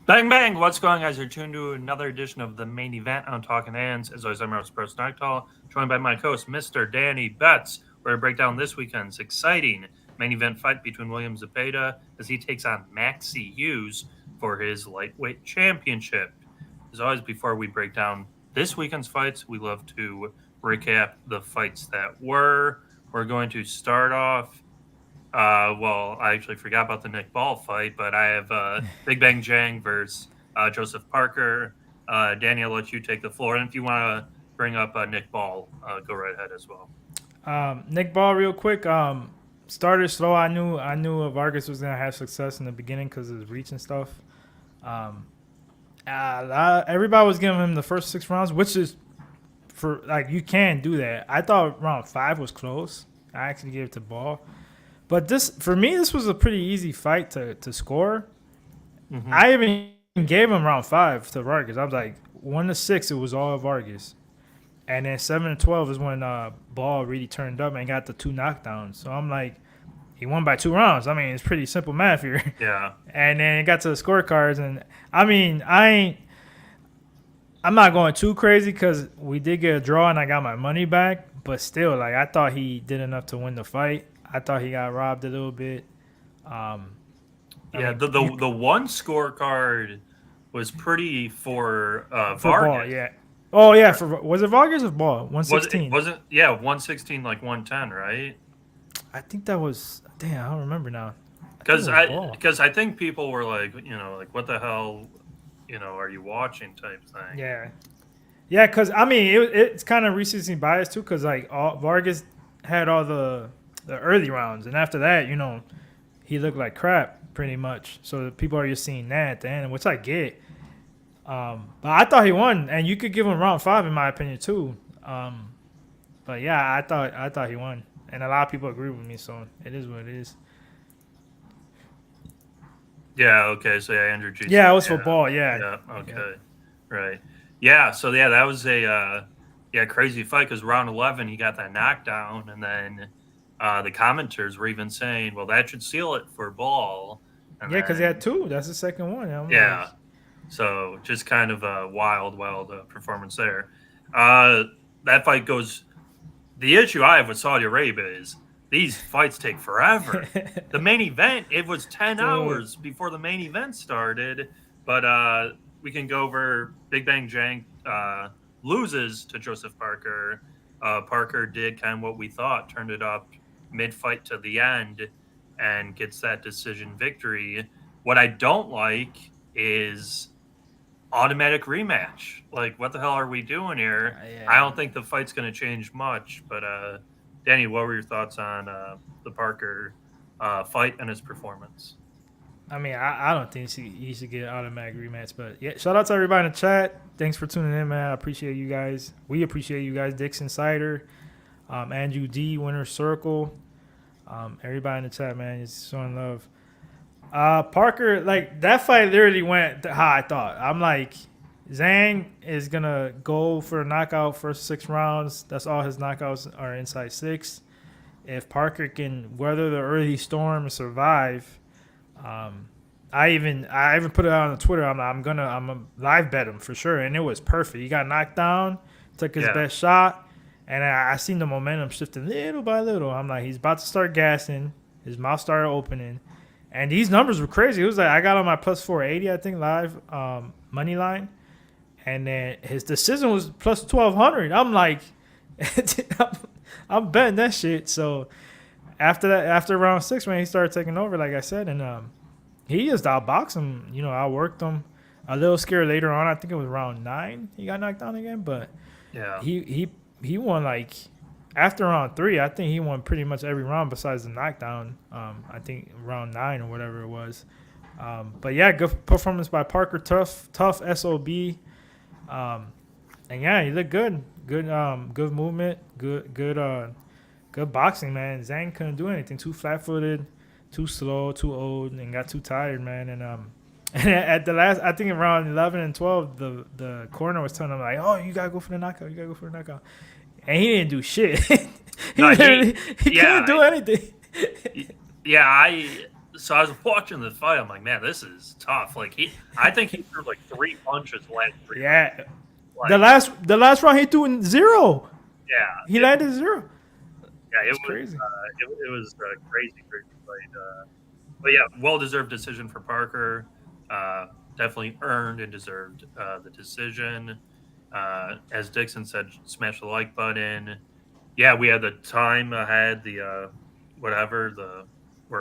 Bang, bang. What's going on, guys? You're tuned to another edition of the main event on Talkin Hands. As always, I'm your host, Preston, joined by my co-host, Mr. Danny Betts, where we break down this weekend's exciting main event fight between William Zepeda as he takes on Maxi Hughes for his lightweight championship. As always, before we break down this weekend's fights, we love to recap the fights that were. We're going to start off I actually forgot about the Nick Ball fight, but I have Big Bang Jang versus Joseph Parker. Danny, I'll let you take the floor. And if you want to bring up Nick Ball, go right ahead as well. Nick Ball, real quick. Started slow. I knew Vargas was gonna have success in the beginning because of his reach and stuff. Everybody was giving him the first 6 rounds, which is for you can do that. I thought round 5 was close. I actually gave it to Ball. But this was a pretty easy fight to score. Mm-hmm. I even gave him round 5 to Vargas. I was like 1-6, it was all Vargas, and then 7-12 is when Ball really turned up and got the 2 knockdowns. So I'm like, he won by 2 rounds. I mean, it's pretty simple math here. Yeah. And then it got to the scorecards, and I mean, I'm not going too crazy because we did get a draw and I got my money back. But still, I thought he did enough to win the fight. I thought he got robbed a little bit. The one scorecard was pretty for Vargas. Ball, yeah. Oh yeah, was it Vargas or Ball? 116. Was it? Yeah, 116 like 110, right? I think that was. Damn, I don't remember now. Because I think people were like, what the hell, are you watching type thing. Yeah. Yeah, because I mean it's kind of recency bias too, because Vargas had all the early rounds, and after that, he looked like crap pretty much. So people are just seeing that at the end, which I get. But I thought he won, and you could give him round 5 in my opinion too. But yeah, I thought he won, and a lot of people agree with me. So it is what it is. Yeah. Okay. So yeah, Andrew G. Yeah, it was for Ball. Yeah. Yeah. Okay. Yeah. Right. Yeah. So yeah, that was a crazy fight because round 11 he got that knockdown, and then. The commenters were even saying, well, that should seal it for Ball. And yeah, because he had 2. That's the second one. Yeah. So just kind of a wild performance there. That fight goes – the issue I have with Saudi Arabia is these fights take forever. The main event, it was 10 hours before the main event started. But we can go over Big Bang Jang loses to Joseph Parker. Parker did kind of what we thought, turned it up mid-fight to the end and gets that decision victory. What I don't like is automatic rematch. Like, what the hell are we doing here? I don't think the fight's going to change much. But, Danny, what were your thoughts on the Parker fight and his performance? I mean, I don't think he should get an automatic rematch. But, yeah, shout out to everybody in the chat. Thanks for tuning in, man. I appreciate you guys. We appreciate you guys. Dixon Sider, Andrew D, Winner Circle. Everybody in the chat, man, is showing love. Parker, that fight literally went how I thought. I'm like, Zhang is going to go for a knockout first 6 rounds. That's all his knockouts are inside 6. If Parker can weather the early storm and survive, I even put it out on Twitter. I'm gonna live bet him for sure, and it was perfect. He got knocked down, took his best shot, and I seen the momentum shifting little by little. I'm like, he's about to start gassing. His mouth started opening, and these numbers were crazy. It was like I got on my plus 480, I think, live money line, and then his decision was plus 1200. I'm like, I'm betting that shit. So after round 6, when he started taking over, like I said, and he just outboxed him, outworked him. A little scared later on. I think it was round 9 he got knocked down again. But yeah, he won after round 3. I think he won pretty much every round besides the knockdown. I think round 9 or whatever it was. But yeah, good performance by Parker. Tough SOB. And yeah, he looked good. Good movement. Good boxing, man. Zhang couldn't do anything. Too flat-footed. Too slow, too old, and got too tired, man. And at the last, I think around 11 and 12, the corner was telling him like, "Oh, you gotta go for the knockout. You gotta go for the knockout." And he didn't do shit. he couldn't do anything. Yeah, So I was watching the fight. I'm like, man, this is tough. Like I think he threw like 3 punches the last 3 rounds. Yeah, Like, the last round he threw in 0. He yeah, landed 0. yeah, It's crazy. it was a crazy, crazy fight. But yeah, well deserved decision for Parker. Uh, Definitely earned and deserved the decision. As Dixon said, smash the like button. Yeah, we had the time ahead. We're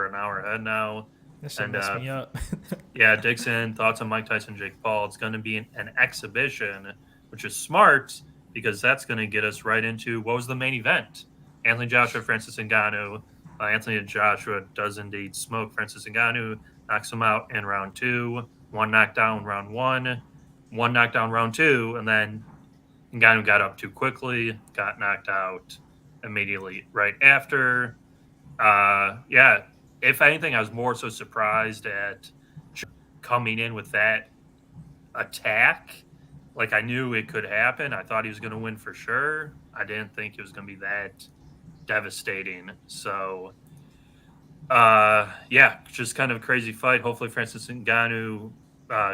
an hour ahead now, That shit and messed me up. yeah, Dixon thoughts on Mike Tyson, Jake Paul. It's going to be an exhibition, which is smart because that's going to get us right into what was the main event. Anthony Joshua, Francis Ngannou. Anthony Joshua does indeed smoke Francis Ngannou, knocks him out in round 2. One knockdown round 1, one knockdown round 2, and then Ngannou got up too quickly, got knocked out immediately right after. Yeah, if anything, I was more so surprised at coming in with that attack. Like I knew it could happen. I thought he was going to win for sure. I didn't think it was going to be that devastating. So, yeah, just kind of a crazy fight. Hopefully, Francis Ngannou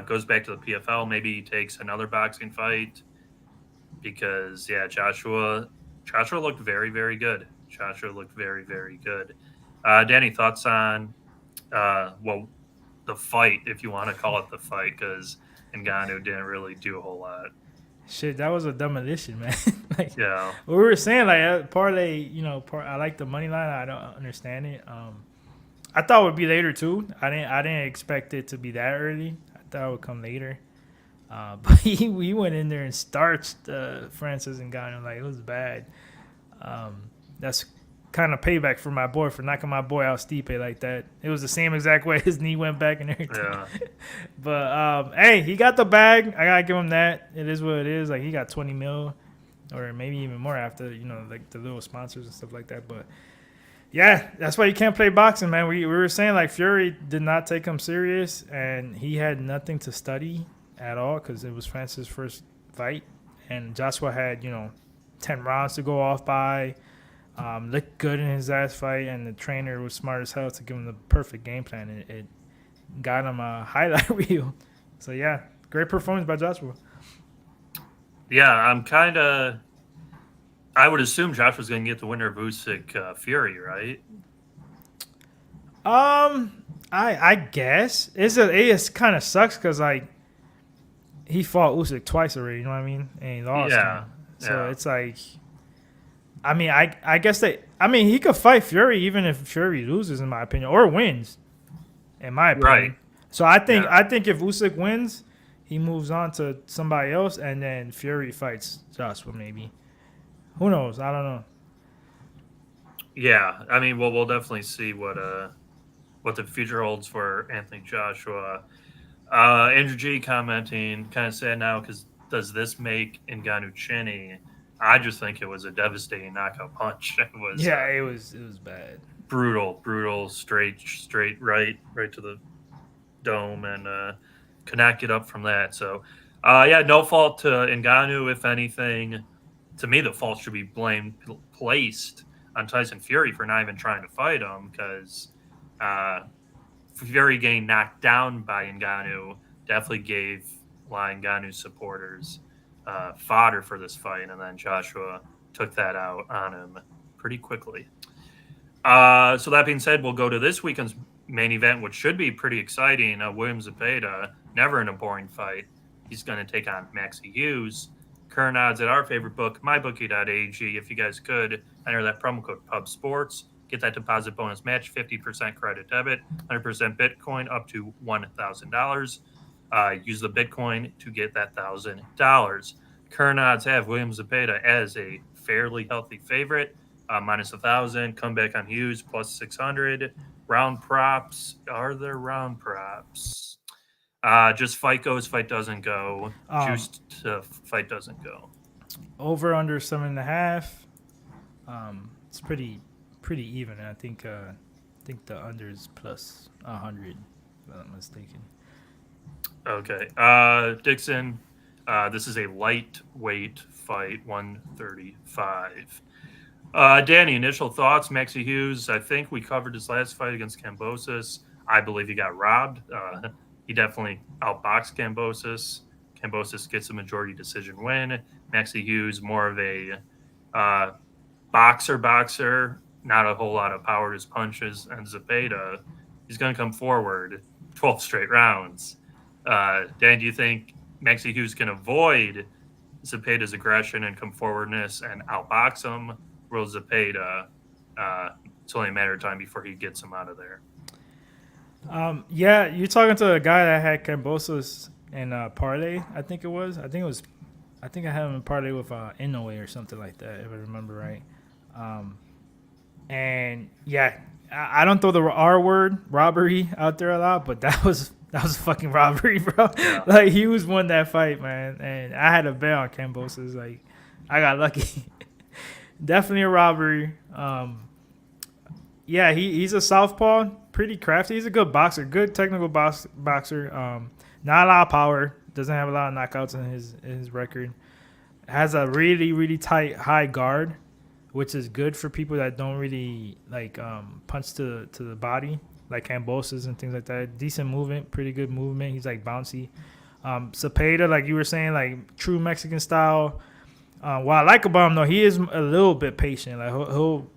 goes back to the PFL. Maybe he takes another boxing fight because, yeah, Joshua looked very, very good. Joshua looked very, very good. Danny, thoughts on well, the fight, if you want to call it the fight, because Ngannou didn't really do a whole lot. Shit, that was a demolition, man. Like Yeah, what we were saying, like parlay, I like the money line. I don't understand it. I thought it would be later too. I didn't expect it to be that early. I thought it would come later. But we went in there and starched Francis Ngannou. Like it was bad. That's kind of payback for my boy for knocking my boy out Stipe like that. It was the same exact way his knee went back and everything. yeah, But hey, he got the bag. I gotta give him that. It is what it is. Like he got 20 mil, or maybe even more after like the little sponsors and stuff like that. But yeah, that's why you can't play boxing, man. We were saying like Fury did not take him serious, and he had nothing to study at all because it was Francis' first fight, and Joshua had 10 rounds to go off by. Looked good in his last fight, and the trainer was smart as hell to give him the perfect game plan. It got him a highlight reel. So, yeah, great performance by Joshua. yeah. I would assume Joshua's going to get the winner of Usyk Fury, right? I guess it kind of sucks because like he fought Usyk twice already. You know what I mean? And he lost. Yeah, Him. So yeah. it's like. I mean, I guess he could fight Fury even if Fury loses, in my opinion, or wins, in my opinion. Right. So I think if Usyk wins, he moves on to somebody else, and then Fury fights Joshua maybe. Who knows? I don't know. Yeah, I mean, well, we'll definitely see what the future holds for Anthony Joshua. Andrew G commenting, kind of sad now because does this make Ngannou chinny? I just think it was a devastating knockout punch. It was It was bad. brutal, straight right to the dome, and cannot get up from that. So, yeah, no fault to Ngannou. If anything, to me, the fault should be placed on Tyson Fury for not even trying to fight him because Fury getting knocked down by Ngannou definitely gave Ngannou supporters fodder for this fight, and then Joshua took that out on him pretty quickly. So that being said, we'll go to this weekend's main event, which should be pretty exciting. William Zepeda, never in a boring fight. He's going to take on Maxi Hughes. Current odds at our favorite book, mybookie.ag. If you guys could enter that promo code PUBSPORTS, get that deposit bonus match, 50% credit debit, 100% Bitcoin up to $1,000. Use the Bitcoin to get that $1,000. Current odds have William Zepeda as a fairly healthy favorite, minus 1,000. Comeback on Hughes plus 600. Round props. Are there round props? Just fight goes, fight doesn't go. Juiced to fight doesn't go. Over under 7.5. It's pretty even. I think the under is plus 100. If I'm not mistaken. Okay. Dixon, this is a lightweight fight, 135. Danny, initial thoughts? Maxi Hughes, I think we covered his last fight against Kambosos. I believe he got robbed. He definitely outboxed Kambosos. Kambosos gets a majority decision win. Maxi Hughes, more of a uh, boxer, not a whole lot of power to his punches. And Zepeda, he's going to come forward 12 straight rounds. Dan, do you think Maxi Hughes can avoid Zepeda's aggression and come forwardness and outbox him? Will Zepeda, it's only a matter of time before he gets him out of there? Yeah, you're talking to a guy that had Cambosos in parlay. I think it was. I think I had him in parlay with Inoue or something like that, if I remember right. And yeah, I don't throw the R word robbery out there a lot, but that was a fucking robbery, bro. Yeah. Like he was won that fight, man, and I had a bet on Cambosos. Like I got lucky. Definitely a robbery. Yeah, he's a southpaw, pretty crafty. He's a good boxer, good technical boxer. Not a lot of power, doesn't have a lot of knockouts in his record. Has a really tight high guard, which is good for people that don't really like punch to the body, like Cambosos and things like that. Decent movement, pretty good movement. He's like bouncy. Zepeda, like you were saying, like true Mexican style. What I like about him though, he is a little bit patient. Like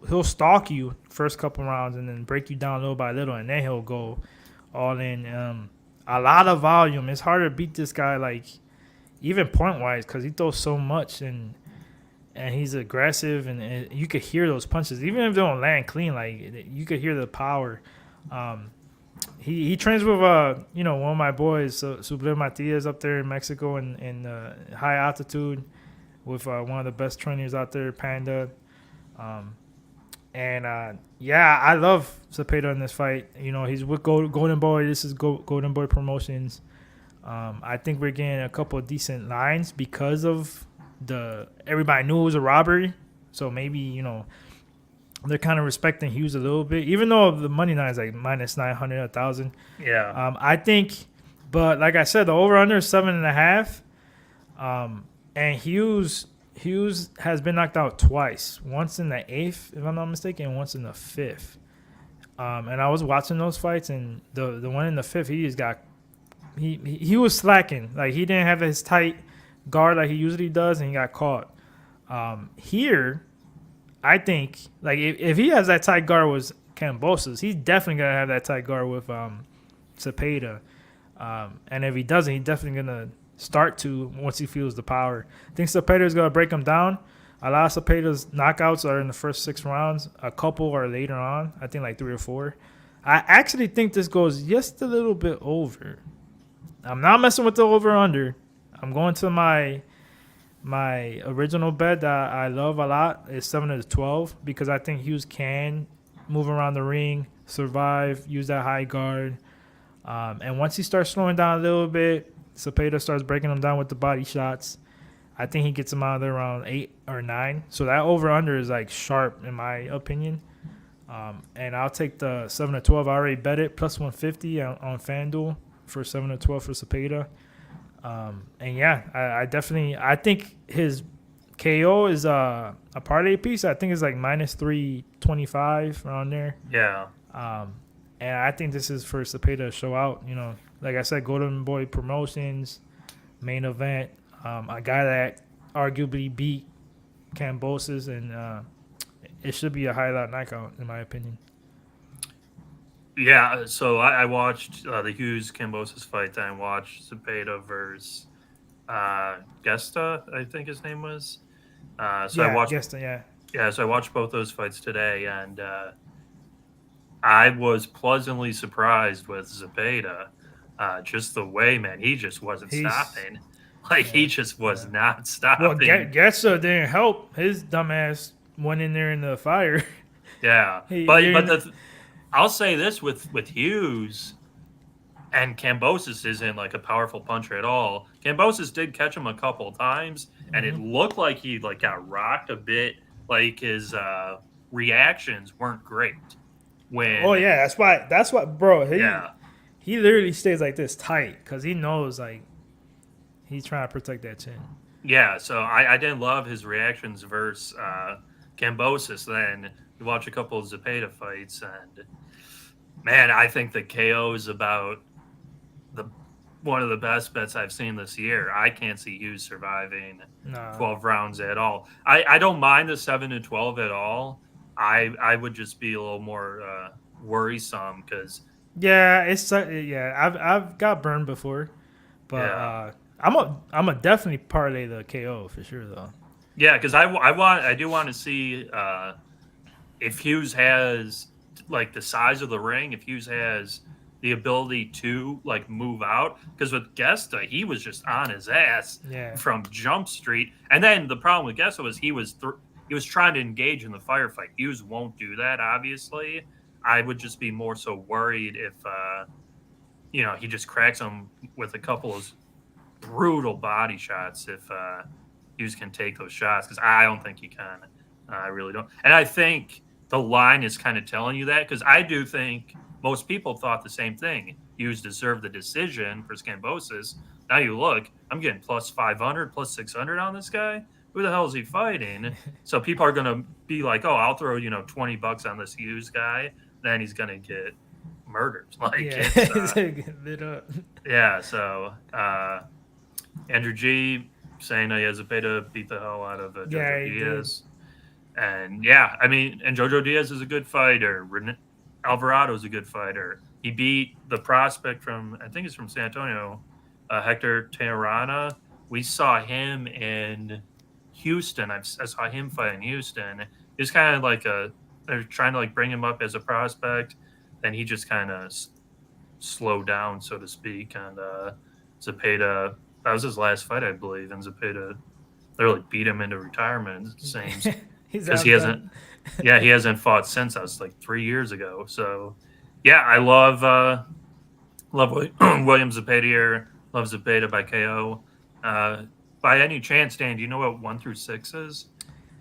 he'll stalk you first couple rounds and then break you down little by little, and then he'll go all in. A lot of volume. It's hard to beat this guy, like even point wise, because he throws so much and he's aggressive, and you could hear those punches even if they don't land clean. Like you could hear the power. He trains with one of my boys, Sublime Matias, up there in Mexico in high altitude, with one of the best trainers out there, Panda. Yeah, I love Zepeda in this fight. He's with Golden Boy. This is Golden Boy Promotions. I think we're getting a couple of decent lines because of everybody knew it was a robbery. So maybe, they're kind of respecting Hughes a little bit, even though the money line is like minus 900, 1,000. Yeah. I think, but like I said, the over-under is 7.5. And Hughes has been knocked out twice. Once in the 8th, if I'm not mistaken, and once in the 5th. And I was watching those fights, and the one in the 5th, he was slacking. Like he didn't have his tight guard like he usually does, and he got caught. Here, I think like if he has that tight guard with Kambosos, he's definitely gonna have that tight guard with Zepeda. And if he doesn't, he's definitely gonna start to once he feels the power. I think Zepeda is going to break him down. A lot of Zepeda's knockouts are in the first 6 rounds. A couple are later on. I think like 3 or 4. I actually think this goes just a little bit over. I'm not messing with the over-under. I'm going to my original bet that I love a lot is 7-12 because I think Hughes can move around the ring, survive, use that high guard. And once he starts slowing down a little bit, Zepeda starts breaking him down with the body shots. I think he gets him out of there around 8 or 9. So that over-under is like sharp in my opinion. And I'll take the 7-12. I already bet it, plus 150 on FanDuel for 7-12 for Zepeda. And yeah, I think his KO is a parlay piece. I think it's like minus 325 around there. Yeah. And I think this is for Zepeda to show out. Like I said, Golden Boy Promotions, main event. A guy that arguably beat Kambosos, and it should be a highlight knockout in my opinion. Yeah, so I watched the Hughes Kambosos fight. Then I watched Zepeda versus Gesta, I think his name was. I watched Gesta, yeah. Yeah, so I watched both those fights today, and I was pleasantly surprised with Zepeda. Just the way, man, he just wasn't stopping. Like he just was not stopping. Well, Gesta didn't help. His dumbass went in there in the fire. Yeah, I'll say this with Hughes and Kambosos isn't like a powerful puncher at all. Kambosos did catch him a couple times, and it looked like he like got rocked a bit. Like his reactions weren't great. That's why, bro. He literally stays like this tight because he knows like he's trying to protect that chin. Yeah, so I didn't love his reactions versus Kambosos. Then you watch a couple of Zepeda fights, and Man, I think the KO is about the one of the best bets I've seen this year. I can't see Hughes surviving Nah. 12 rounds at all. I don't mind the 7-12 at all. I would just be a little more worrisome because Yeah, yeah. I've got burned before, but yeah. I'm a definitely parlay the KO for sure though. Yeah, because I do want to see if Hughes has like the size of the ring, if Hughes has the ability to like move out. Because with Gesta, he was just on his ass Yeah. from Jump Street, and then the problem with Gesta was he was trying to engage in the firefight. Hughes won't do that, obviously. I would just be more so worried if he just cracks him with a couple of brutal body shots if Hughes can take those shots because I don't think he can. I really don't. And I think the line is kind of telling you that because I do think most people thought the same thing. Hughes deserved the decision for Scambosis. Now you look, I'm getting plus 500, plus 600 on this guy. Who the hell is he fighting? So people are going to be like, oh, I'll throw, $20 on this Hughes guy. Then he's going to get murdered. Like, Yeah. Lit up. yeah. So, Andrew G saying he has a beta beat the hell out of Jojo Yeah, he Diaz. And yeah, I mean, and Jojo Diaz is a good fighter. Alvarado's a good fighter. He beat the prospect from, I think he's from San Antonio, Hector Teherana. We saw him in Houston. I saw him fight in Houston. He's kind of like they're trying to like bring him up as a prospect. Then he just kind of slowed down, so to speak. And Zepeda, that was his last fight, I believe. And Zepeda literally beat him into retirement, it seems. Because he hasn't fought since. That was like 3 years ago. So, yeah, I love William Zepeda here. Love Zepeda by KO. By any chance, Dan, do you know what 1 through 6 is?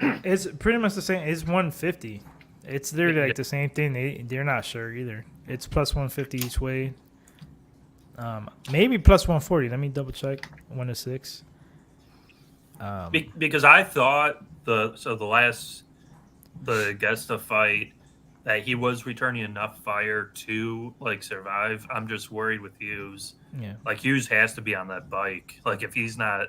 It's pretty much the same. It's 150. It's literally like the same thing. They're not sure either. It's plus 150 each way. Maybe plus 140. Let me double check. 1 to 6. Because I thought the Gesta fight that he was returning enough fire to like survive. I'm just worried with Hughes. Yeah. Like Hughes has to be on that bike. Like if he's not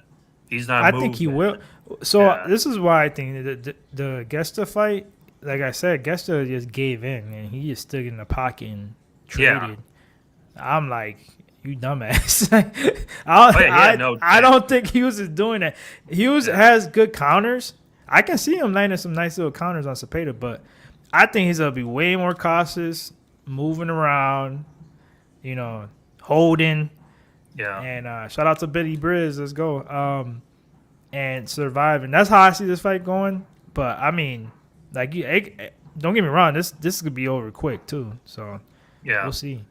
I moving, think he will. So this is why I think the Gesta fight, like I said, Gesta just gave in and he just stood in the pocket and traded. Yeah. I'm like, you dumbass. I don't think Hughes is doing that. Hughes has good counters. I can see him landing some nice little counters on Zepeda, but I think he's going to be way more cautious, moving around, holding. Yeah. And shout out to Betty Briz. Let's go. And surviving. That's how I see this fight going. But, I mean, like, don't get me wrong. This could be over quick, too. So, yeah, we'll see.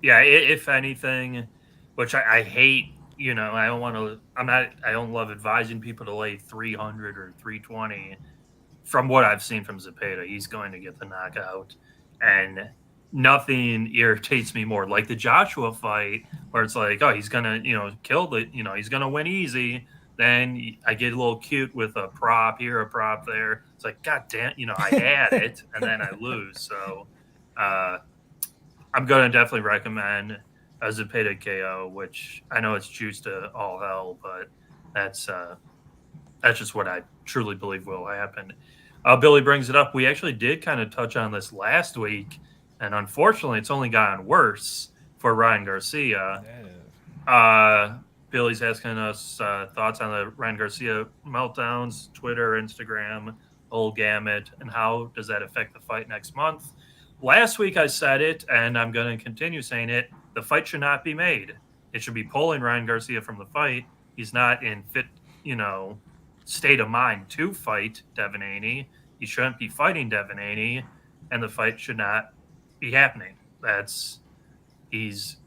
Yeah, if anything, which I hate, I don't want to. I don't love advising people to lay 300 or 320. From what I've seen from Zepeda, he's going to get the knockout, and nothing irritates me more. Like the Joshua fight, where it's like, oh, he's gonna, kill the, he's gonna win easy. Then I get a little cute with a prop here, a prop there. It's like, God damn, I had it, and then I lose. So, I'm going to definitely recommend a Zepeda KO, which I know it's juiced to all hell, but that's just what I truly believe will happen. Billy brings it up. We actually did kind of touch on this last week, and unfortunately, it's only gotten worse for Ryan Garcia. Billy's asking us thoughts on the Ryan Garcia meltdowns, Twitter, Instagram, whole gamut, and how does that affect the fight next month? Last week I said it, and I'm going to continue saying it. The fight should not be made. It should be pulling Ryan Garcia from the fight. He's not in fit, state of mind to fight Devin Haney. He shouldn't be fighting Devin Haney, and the fight should not be happening. He's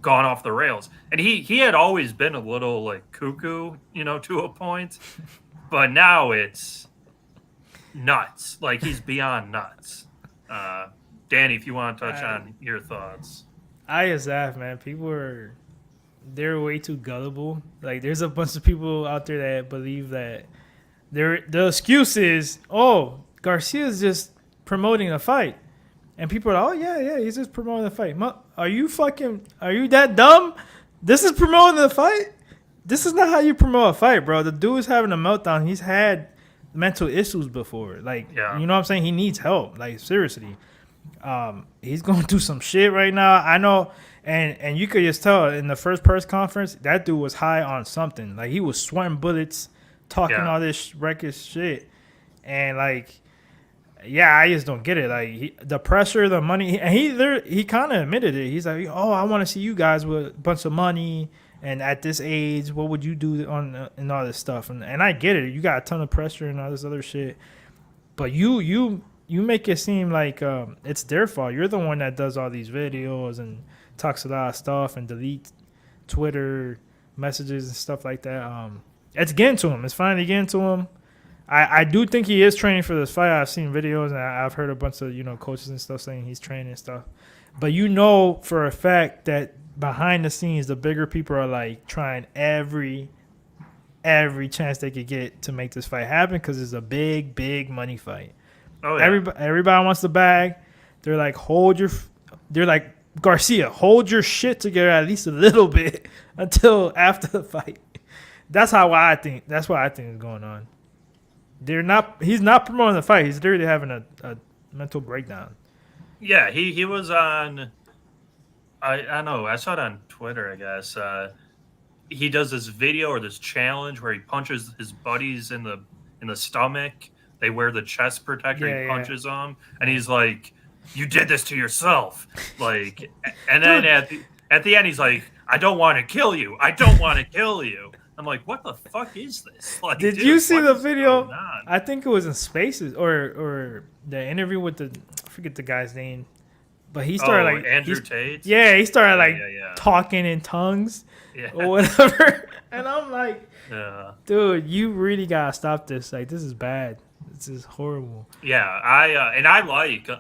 gone off the rails. And he had always been a little like cuckoo, to a point. But now it's nuts. Like he's beyond nuts. Danny, if you want to touch on your thoughts. ISF, man, they're way too gullible. Like there's a bunch of people out there that believe that the excuse is, oh, Garcia's just promoting a fight. And people are like, oh, yeah, he's just promoting the fight. Are you that dumb? This is promoting the fight? This is not how you promote a fight, bro. The dude is having a meltdown. He's had mental issues before. Like, you know what I'm saying? He needs help. Like, seriously. He's going through some shit right now. I know. And you could just tell in the first press conference, that dude was high on something. Like, he was sweating bullets, talking all this reckless shit. And, like, yeah, I just don't get it. Like, the pressure, the money, and he kind of admitted it. He's like, oh, I want to see you guys with a bunch of money, and at this age, what would you do and all this stuff? And I get it. You got a ton of pressure and all this other shit, but you make it seem like it's their fault. You're the one that does all these videos and talks a lot of stuff and deletes Twitter messages and stuff like that. It's getting to him. It's finally getting to him. I do think he is training for this fight. I've seen videos and I've heard a bunch of coaches and stuff saying he's training and stuff. But for a fact that behind the scenes, the bigger people are like trying every chance they could get to make this fight happen because it's a big money fight. Oh yeah. Everybody wants the bag. They're like Garcia, hold your shit together at least a little bit until after the fight. That's what I think is going on. He's not promoting the fight. He's literally having a mental breakdown. Yeah, he was on. I know. I saw it on Twitter. I guess he does this video or this challenge where he punches his buddies in the stomach. They wear the chest protector. He punches them, and he's like, "You did this to yourself." Like, and then at the end, he's like, "I don't want to kill you. I don't want to kill you." I'm like, what the fuck is this? Like, did you see the video? I think it was in Spaces or the interview with I forget the guy's name, but he started Andrew Tate. Yeah, he started talking in tongues or whatever, and I'm like, dude, you really gotta stop this. Like, this is bad. This is horrible. Yeah,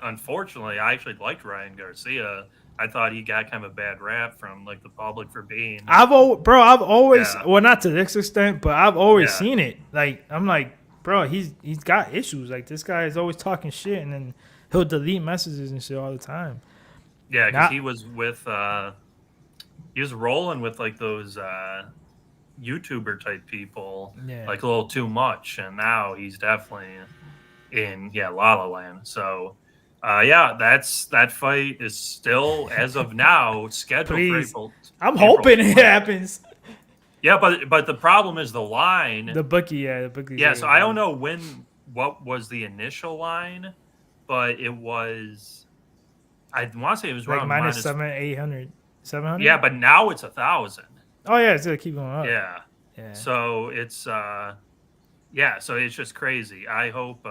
unfortunately, I actually liked Ryan Garcia. I thought he got kind of a bad rap from the public for being. I've always well, not to this extent, but I've always seen it. Like, I'm like, bro, he's got issues. Like, this guy is always talking shit, and then he'll delete messages and shit all the time. Yeah, because he was rolling with those YouTuber type people, like a little too much, and now he's definitely in La La Land. So. That fight is still, as of now, scheduled for April. I'm hoping it happens. Yeah, but the problem is the line. The bookie. Yeah, so I don't know what was the initial line, but it was. I want to say it was around minus 700. Yeah, but now it's 1,000. Oh yeah, it's gonna keep going up. Yeah. So it's so it's just crazy. I hope.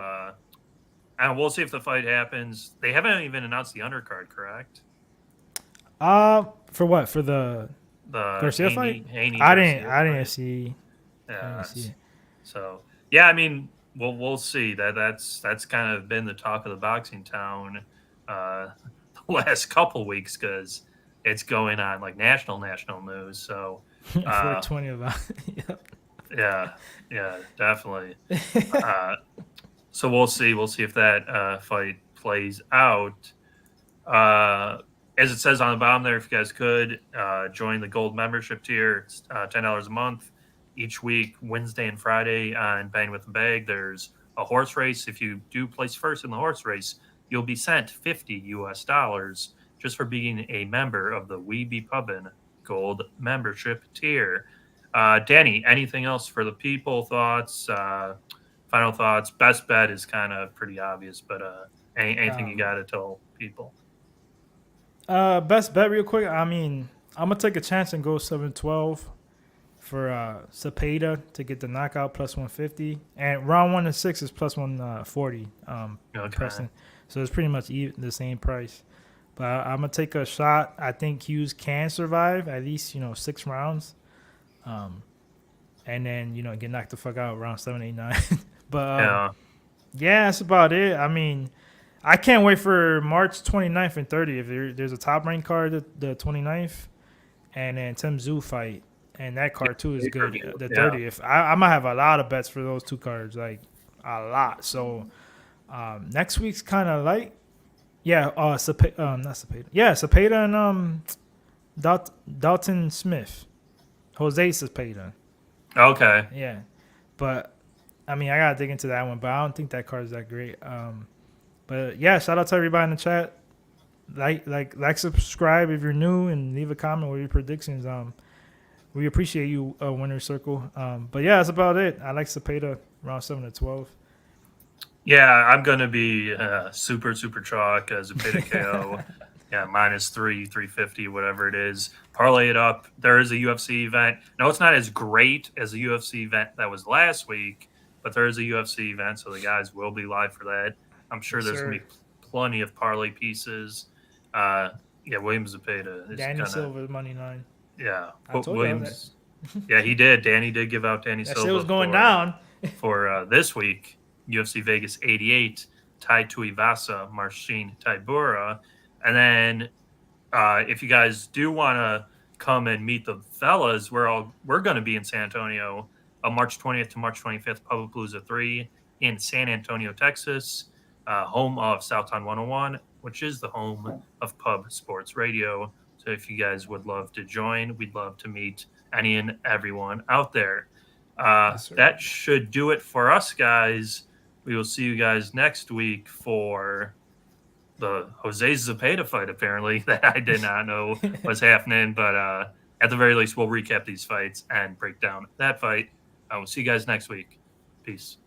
And we'll see if the fight happens. They haven't even announced the undercard, correct? For what? For the Garcia fight? I didn't see. Yeah. So yeah, I mean, we'll see. That's kind of been the talk of the boxing town the last couple weeks because it's going on national news. So 420 about. Yep. Yeah, definitely. So we'll see. We'll see if that fight plays out. As it says on the bottom there, if you guys could join the gold membership tier, it's $10 a month. Each week, Wednesday and Friday on Bang with the Bag, there's a horse race. If you do place first in the horse race, you'll be sent $50 just for being a member of the We Be Pubbin' gold membership tier. Danny, anything else for the people? Thoughts? Final thoughts. Best bet is kind of pretty obvious, but anything you got to tell people? Best bet, real quick. I mean, I'm gonna take a chance and go 7-12 for Zepeda to get the knockout plus 150, and round 1 to 6 is plus 140. Preston. So it's pretty much the same price. But I'm gonna take a shot. I think Hughes can survive at least 6 rounds, and then get knocked the fuck out around 7, 8, 9. But yeah, that's about it. I mean, I can't wait for March 29th and 30th. There's a top rank card the 29th, and then Tim Tszyu fight, and that card too is good. The 30th. I might have a lot of bets for those 2 cards, like a lot. So next week's kind of light. Yeah, not Zepeda. Yeah, Zepeda and Dalton Smith, Jose Zepeda. Okay. Yeah, but I mean, I gotta dig into that one, but I don't think that card is that great. But yeah, shout out to everybody in the chat. Like, subscribe if you're new, and leave a comment with your predictions. We appreciate you, Winner Circle. But yeah, that's about it. I like Zepeda around 7 to 12. Yeah, I'm gonna be super chalk as a Zepeda KO. Yeah, -3, 350, whatever it is. Parlay it up. There is a UFC event. No, it's not as great as the UFC event that was last week, but there is a UFC event, so the guys will be live for that. I'm sure Yes, there's sir. gonna be plenty of parlay pieces. Yeah, William Zepeda is Danny kind of Silva money line. yeah. I told you that. Yeah, he did. Danny did give out Danny That Silva shit was going for down. this week. UFC Vegas 88, Tai Tuivasa, Marcin Tybura. And then if you guys do want to come and meet the fellas, we're going to be in San Antonio March 20th to March 25th, Palooza 3 in San Antonio, Texas, home of Southtown 101, which is the home of Pub Sports Radio. So if you guys would love to join, we'd love to meet any and everyone out there. Yes, sir. That should do it for us, guys. We will see you guys next week for the Jose Zepeda fight, apparently, that I did not know was happening. But at the very least, we'll recap these fights and break down that fight. I will see you guys next week. Peace.